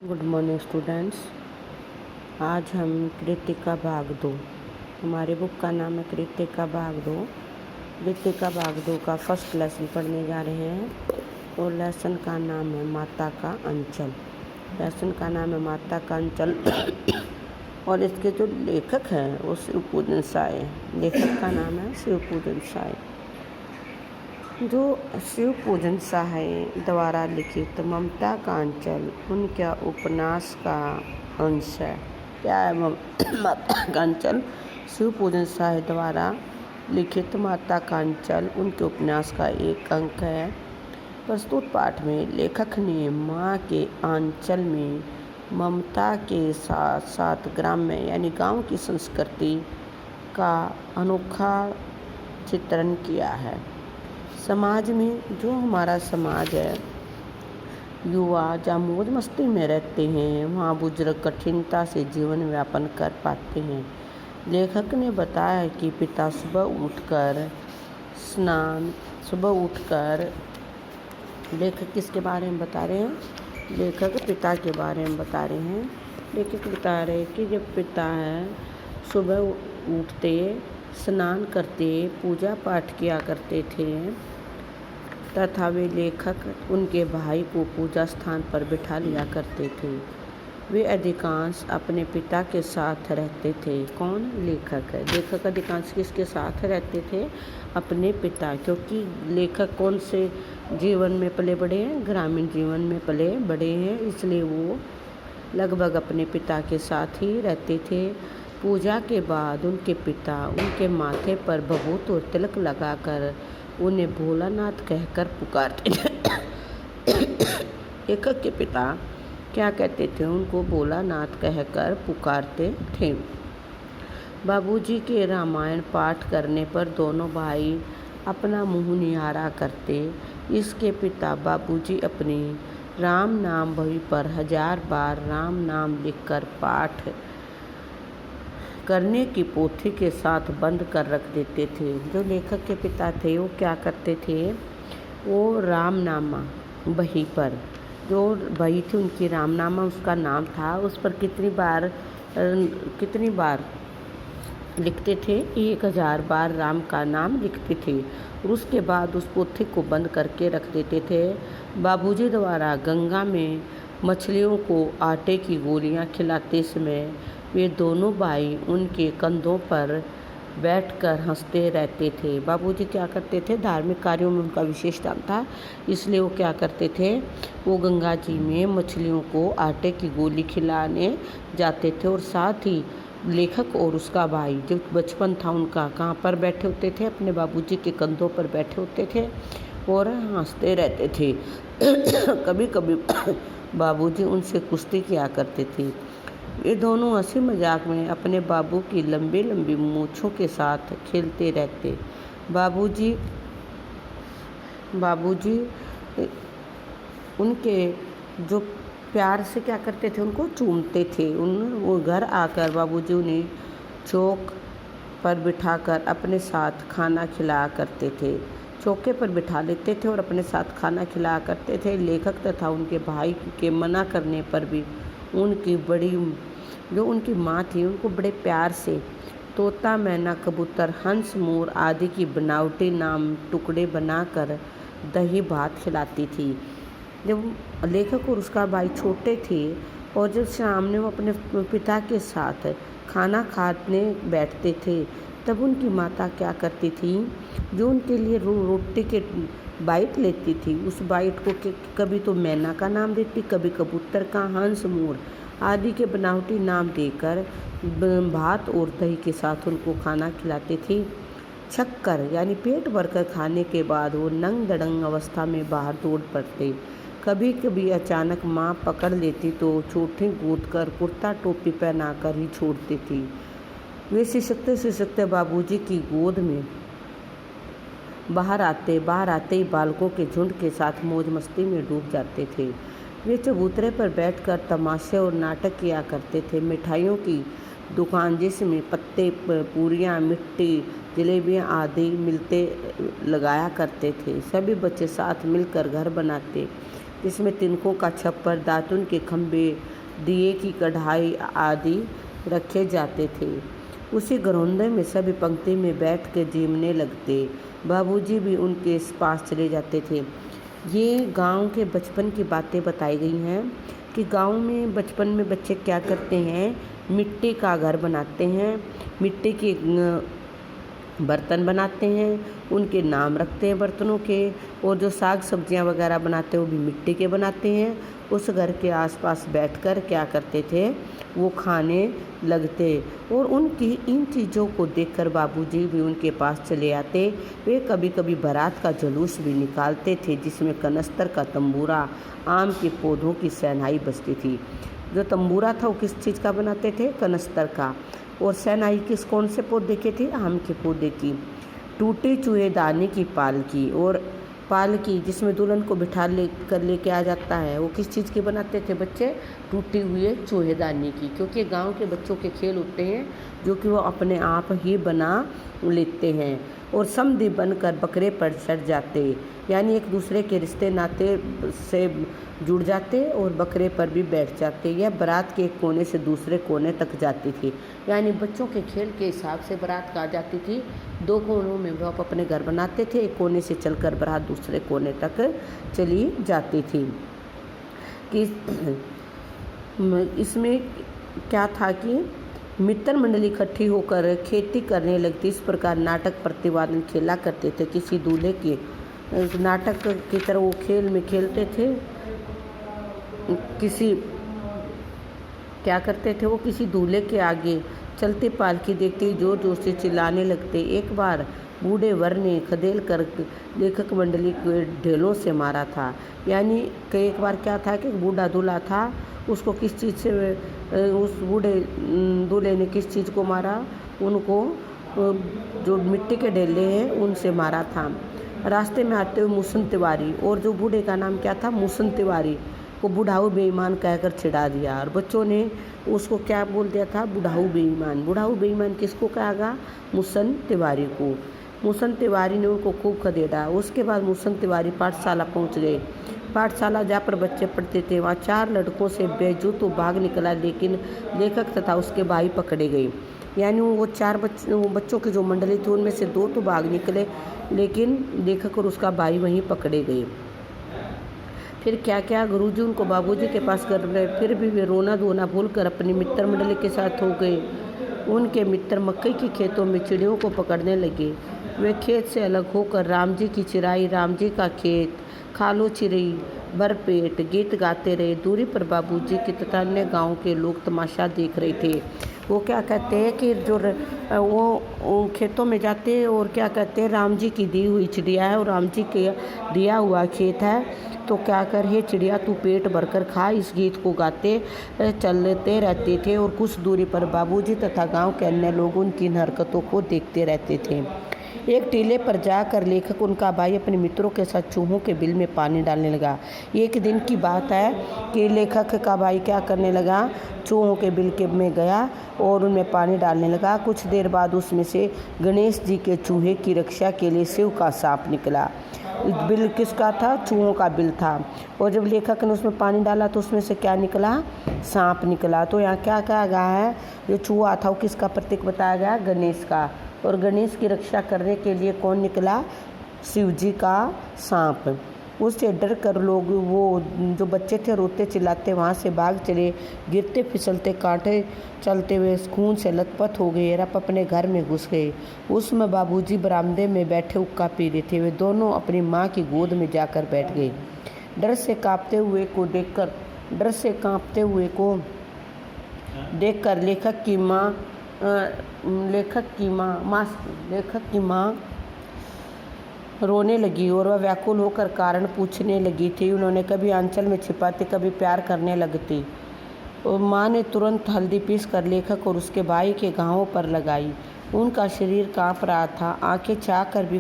Good morning students. आज हम कृतिका भाग 2, हमारे बुक का नाम है कृतिका भाग 2। कृतिका भाग 2 का फर्स्ट लेसन पढ़ने जा रहे हैं और लेसन का नाम है माता का अंचल। लेसन का नाम है माता का अंचल और इसके जो लेखक हैं वो शिवपूजन साय। लेखक का नाम है शिवपूजन साय। जो शिवपूजन साय द्वारा लिखित ममता का अंचल उनका उपन्यास का अंश है। क्या है माता का अंचल? शिवपूजन साय द्वारा लिखित माता का अंचल उनके उपन्यास का एक अंक है। प्रस्तुत पाठ में लेखक ने माँ के आंचल में ममता के साथ साथ ग्राम्य यानी गांव की संस्कृति का अनोखा चित्रण किया है। समाज में जो हमारा समाज है, युवा जहाँ मौज मस्ती में रहते हैं वहाँ बुजुर्ग कठिनता से जीवन यापन कर पाते हैं। लेखक ने बताया कि पिता सुबह उठकर लेखक किसके बारे में बता रहे हैं? लेखक पिता के बारे में बता रहे हैं। लेखक बता रहे हैं कि जब पिता है सुबह उठते, स्नान करते, पूजा पाठ किया करते थे तथा वे लेखक उनके भाई को पूजा स्थान पर बिठा लिया करते थे। वे अधिकांश अपने पिता के साथ रहते थे। कौन? लेखक है। लेखक अधिकांश किसके साथ रहते थे? अपने पिता। क्योंकि लेखक कौन से जीवन में पले बड़े हैं? ग्रामीण जीवन में पले बड़े हैं, इसलिए वो लगभग अपने पिता के साथ ही रहते थे। पूजा के बाद उनके पिता उनके माथे पर भभूत और तिलक लगाकर उन्हें भोलानाथ कहकर पुकारते थे। लेखक के पिता क्या कहते थे? उनको भोलानाथ कहकर पुकारते थे। बाबूजी के रामायण पाठ करने पर दोनों भाई अपना मुंह निहारा करते। इसके पिता बाबूजी अपनी राम नाम बही पर 1000 बार राम नाम लिखकर पाठ करने की पोथी के साथ बंद कर रख देते थे। जो लेखक के पिता थे वो क्या करते थे? वो रामनामा बही पर, जो बही थी उनकी रामनामा उसका नाम था, उस पर कितनी बार लिखते थे? 1000 बार राम का नाम लिखते थे और उसके बाद उस पोथी को बंद करके रख देते थे। बाबूजी द्वारा गंगा में मछलियों को आटे की गोलियां खिलाते समय वे दोनों भाई उनके कंधों पर बैठकर हंसते रहते थे। बाबूजी क्या करते थे? धार्मिक कार्यों में उनका विशेष काम था, इसलिए वो क्या करते थे? वो गंगा जी में मछलियों को आटे की गोली खिलाने जाते थे और साथ ही लेखक और उसका भाई जो बचपन था उनका कहाँ पर बैठे होते थे? अपने बाबूजी के कंधों पर बैठे होते थे और हंसते रहते थे। कभी कभी बाबूजी उनसे कुश्ती किया करते थे। ये दोनों हंसी मजाक में अपने बाबू की लंबी लंबी मूँछों के साथ खेलते रहते। बाबूजी उनके जो प्यार से क्या करते थे? उनको चूमते थे। वो घर आकर बाबूजी उन्हें चौक पर बिठाकर अपने साथ खाना खिलाया करते थे। चौके पर बिठा लेते थे और अपने साथ खाना खिलाया करते थे। लेखक तथा उनके भाई के मना करने पर भी उनकी माँ थी उनको बड़े प्यार से तोता, मैना, कबूतर, हंस, मोर आदि की बनावटी नाम टुकड़े बनाकर दही भात खिलाती थी। जब लेखक और उसका भाई छोटे थे और जब शाम में वो अपने पिता के साथ खाना खाने बैठते थे तब उनकी माता क्या करती थी? जो उनके लिए रोटी के बाइट लेती थी, उस बाइट को कभी तो मैना का नाम देती, कभी कबूतर का, हंस, मोर आदि के बनावटी नाम देकर भात और दही के साथ उनको खाना खिलाती थी। छक्कर यानी पेट भरकर खाने के बाद वो नंग दड़ंग अवस्था में बाहर दौड़ पड़ते। कभी कभी अचानक माँ पकड़ लेती तो चोटी कूद कर कुर्ता टोपी पहनाकर ही छोड़ती थी। वे सिसकते बाबूजी की गोद में बाहर आते ही बालकों के झुंड के साथ मौज मस्ती में डूब जाते थे। वे चबूतरे पर बैठकर तमाशे और नाटक किया करते थे। मिठाइयों की दुकान जिसमें पत्ते, पूरियाँ, मिट्टी, जलेबियाँ आदि मिलते लगाया करते थे। सभी बच्चे साथ मिलकर घर बनाते जिसमें तिनकों का छप्पर, दातुन के खंभे, दिए की कढ़ाई आदि रखे जाते थे। उसी घरौंदे में सभी पंक्ति में बैठ के जीमने लगते। बाबूजी भी उनके पास चले जाते थे। ये गांव के बचपन की बातें बताई गई हैं कि गांव में बचपन में बच्चे क्या करते हैं, मिट्टी का घर बनाते हैं, मिट्टी के बर्तन बनाते हैं, उनके नाम रखते हैं बर्तनों के, और जो साग सब्जियां वगैरह बनाते हैं वो भी मिट्टी के बनाते हैं। उस घर के आसपास बैठकर क्या करते थे, वो खाने लगते। और उनकी इन चीज़ों को देखकर बाबूजी भी उनके पास चले आते। वे कभी कभी बारात का जुलूस भी निकालते थे, जिसमें कनस्तर का तंबूरा, आम के पौधों की शहनाई बजती थी। जो तंबूरा था वो किस चीज़ का बनाते थे, कनस्तर का, और शहनाई कौन से पौधे के थे, आम के पौधे की। टूटे चूहेदानी की पालकी, और पालकी जिसमें दुल्हन को बिठा लेके आ जाता है, वो किस चीज़ की बनाते थे बच्चे, टूटे हुए चूहेदानी की। क्योंकि गांव के बच्चों के खेल होते हैं जो कि वो अपने आप ही बना लेते हैं। और समधी बनकर बकरे पर चढ़ जाते, यानी एक दूसरे के रिश्ते नाते से जुड़ जाते और बकरे पर भी बैठ जाते। यह बारात के एक कोने से दूसरे कोने तक जाती थी, यानी बच्चों के खेल के हिसाब से बारात कहाँ जाती थी, 2 कोनों में वो अपने घर बनाते थे। एक कोने से चलकर बारात दूसरे कोने तक चली जाती थी। कि इसमें क्या था कि मित्र मंडली इकट्ठी होकर खेती करने लगती। इस प्रकार नाटक प्रतिवादन खेला करते थे। किसी दूल्हे के नाटक की तरह वो खेल में खेलते थे। क्या करते थे, वो किसी दूल्हे के आगे चलती पालकी देखते ही जोर जोर से चिल्लाने लगते। एक बार बूढ़े वर ने खदेल कर लेखक मंडली को ढेलों से मारा था। यानी कि एक बार क्या था कि बूढ़ा दूल्हा था, उसको किस चीज़ से, उस बूढ़े दूल्हे ने किस चीज़ को मारा, उनको जो मिट्टी के ढेले हैं उनसे मारा था। रास्ते में आते हुए मुसन तिवारी, और जो बूढ़े का नाम क्या था, मुसन तिवारी, को बुढ़ाऊ बेईमान कहकर छिड़ा दिया। और बच्चों ने उसको क्या बोल दिया था, बुढ़ाऊ बेईमान। बुढ़ाऊ बेईमान किसको कहा, मुसन तिवारी को। मुसन तिवारी ने उनको खूब खदेड़ा। उसके बाद मुसन तिवारी पाठशाला पहुंच गए। पाठशाला जहाँ पर बच्चे पढ़ते थे वहाँ 4 लड़कों से बेजू तो भाग निकला, लेकिन लेखक तथा उसके भाई पकड़े गए। यानी वो 4 बच्चों की जो मंडली थी उनमें से 2 तो भाग निकले, लेकिन लेखक और उसका भाई वहीं पकड़े गए। फिर क्या क्या, गुरुजी उनको बाबूजी के पास कर रहे, फिर भी वे रोना धोना भूलकर अपनी मित्र मंडली के साथ हो गए। उनके मित्र मकई के खेतों में चिड़ियों को पकड़ने लगे। वे खेत से अलग होकर राम जी की चिराई, राम जी का खेत, खालो चिरई, भरपेट गीत गाते रहे। दूरी पर बाबूजी के तथा अन्य गाँव के लोग तमाशा देख रहे थे। वो क्या कहते हैं कि जो वो खेतों में जाते और क्या कहते हैं, राम जी की दी हुई चिड़िया है और राम जी के दिया हुआ खेत है, तो क्या कर, हे चिड़िया तू पेट भरकर खा, इस गीत को गाते चलते रहते थे। और कुछ दूरी पर बाबूजी तथा गांव के अन्य लोग उनकी इन हरकतों को देखते रहते थे। एक टीले पर जाकर लेखक उनका भाई अपने मित्रों के साथ चूहों के बिल में पानी डालने लगा। एक दिन की बात है कि लेखक का भाई क्या करने लगा, चूहों के बिल के में गया और उनमें पानी डालने लगा। कुछ देर बाद उसमें से गणेश जी के चूहे की रक्षा के लिए शिव का सांप निकला। बिल किसका था, चूहों का बिल था। और जब लेखक ने उसमें पानी डाला तो उसमें से क्या निकला, सांप निकला। तो यहाँ क्या कहा गया है, जो चूहा था वो किसका प्रतीक बताया गया, गणेश का। और गणेश की रक्षा करने के लिए कौन निकला, शिव जी का सांप। उससे डर कर लोग, वो जो बच्चे थे रोते चिल्लाते वहाँ से भाग चले। गिरते फिसलते कांटे चलते हुए खून से लथपथ हो गए और अपने घर में घुस गए। उसमें बाबूजी बरामदे में बैठे हुक्का पी रहे थे। वे दोनों अपनी माँ की गोद में जाकर बैठ गए। डर से कांपते हुए को देखकर लेखक की माँ रोने लगी और वह व्याकुल होकर कारण पूछने लगी थी। उन्होंने कभी आंचल में छिपाती, कभी प्यार करने लगती। और माँ ने तुरंत हल्दी पीस कर लेखक और उसके भाई के घावों पर लगाई। उनका शरीर कांप रहा था, आंखें चाहकर भी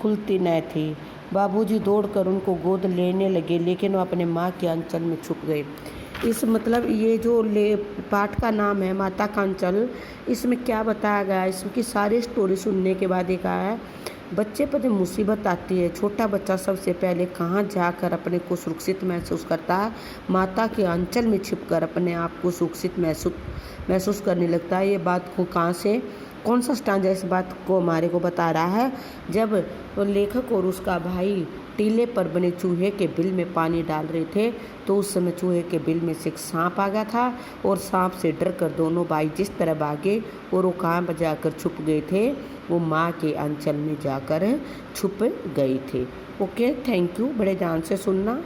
खुलती न थी। बाबूजी दौड़कर उनको गोद लेने लगे, लेकिन वो अपने माँ के आंचल में छुप गए। इस मतलब ये जो पाठ का नाम है माता का आंचल, इसमें क्या बताया गया है, इसकी सारी स्टोरी सुनने के बाद ये कहा है बच्चे पर जब मुसीबत आती है, छोटा बच्चा सबसे पहले कहाँ जाकर अपने को सुरक्षित महसूस करता है? माता के आंचल में छिपकर अपने आप को सुरक्षित महसूस करने लगता है। ये बात को कहाँ से, कौन सा स्टांजा इस बात को हमारे को बता रहा है? जब लेखक और उसका भाई टीले पर बने चूहे के बिल में पानी डाल रहे थे, तो उस समय चूहे के बिल में से एक सांप आ गया था, और सांप से डर कर दोनों भाई जिस तरह भागे और वो कहाँ जाकर छुप गए थे, वो माँ के आंचल में जाकर छुप गए थे। ओके, थैंक यू, बड़े ध्यान से सुनना।